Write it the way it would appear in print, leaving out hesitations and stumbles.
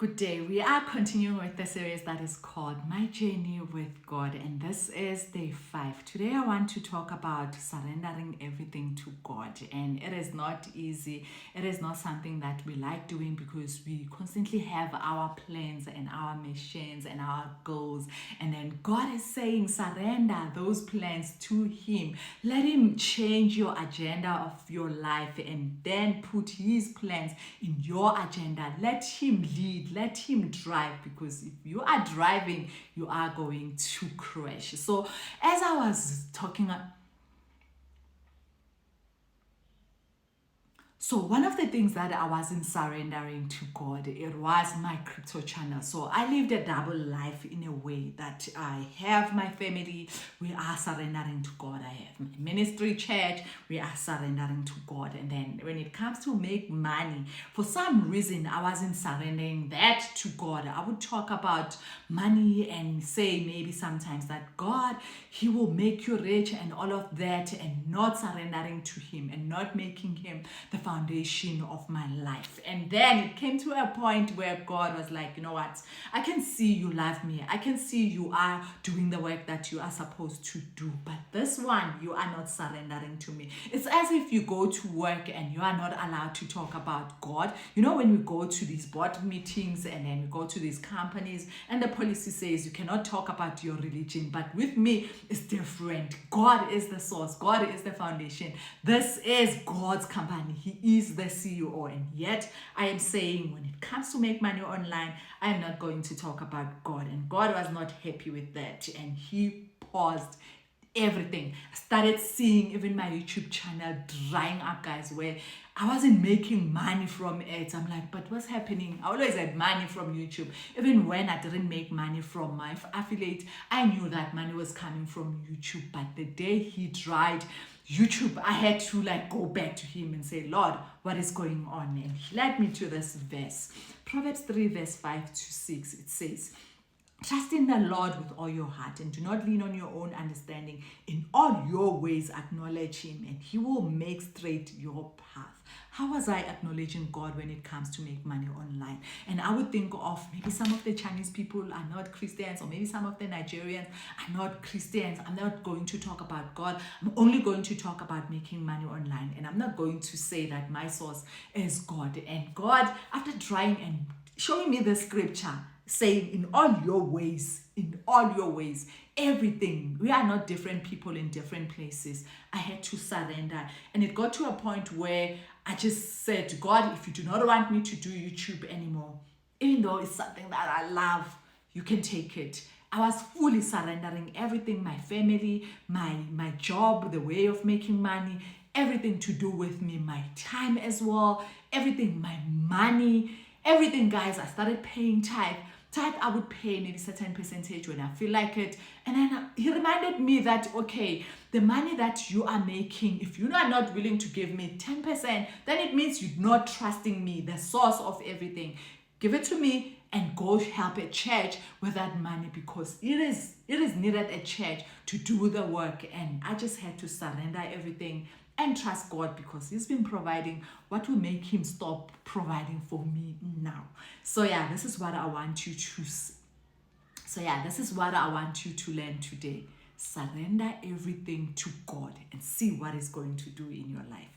Good day. We are continuing with the series that is called My Journey with God, and this is day 5. Today, I want to talk about surrendering everything to God, and it is not easy. It is not something that we like doing because we constantly have our plans and our missions and our goals, and then God is saying, surrender those plans to Him. Let Him change your agenda of your life and then put His plans in your agenda. Let Him lead. Let Him drive, because if you are driving, you are going to crash. So as I was talking, so one of the things that I wasn't surrendering to God, it was my crypto channel. So I lived a double life in a way that I have my family, we are surrendering to God. I have my ministry church, we are surrendering to God. And then when it comes to make money, for some reason, I wasn't surrendering that to God. I would talk about money and say maybe sometimes that God, He will make you rich and all of that, and not surrendering to Him and not making Him the foundation of my life. And then it came to a point where God was like, you know what, I can see you love me, I can see you are doing the work that you are supposed to do, but this one, you are not surrendering to me. It's as if you go to work and you are not allowed to talk about God. You know, when we go to these board meetings and then we go to these companies and the policy says you cannot talk about your religion, but with me it's different. God is the source, God is the foundation, this is God's company, He is the CEO. And yet I am saying, when it comes to make money online, I am not going to talk about God. And God was not happy with that, and He paused everything. I started seeing even my YouTube channel drying up, guys, where I wasn't making money from it. I'm like, but what's happening? I always had money from YouTube. Even when I didn't make money from my affiliate, I knew that money was coming from YouTube. But the day He dried YouTube, I had to go back to Him and say, Lord, what is going on? And He led me to this verse, Proverbs 3 verse 5 to 6. It says, trust in the Lord with all your heart and do not lean on your own understanding. In all your ways acknowledge Him and He will make straight your path. How was I acknowledging God when it comes to make money online? And I would think of maybe some of the Chinese people are not Christians, or maybe some of the Nigerians are not Christians. I'm not going to talk about God. I'm only going to talk about making money online. And I'm not going to say that my source is God. And God, after trying and showing me the scripture, saying in all your ways, everything, we are not different people in different places, I had to surrender. And it got to a point where I just said, God, if you do not want me to do YouTube anymore, even though it's something that I love, you can take it. I was fully surrendering everything, my family, my job, the way of making money, everything to do with me, my time as well, everything, my money, everything, guys. I started paying tithe. I would pay maybe certain percentage when I feel like it. And then He reminded me that, okay, the money that you are making, if you are not willing to give me 10%, then it means you're not trusting me, the source of everything. Give it to me and go help a church with that money, because it is needed at church to do the work. And I just had to surrender everything and trust God, because He's been providing. What will make Him stop providing for me now? So yeah, this is what I want you to learn today. Surrender everything to God and see what He's going to do in your life.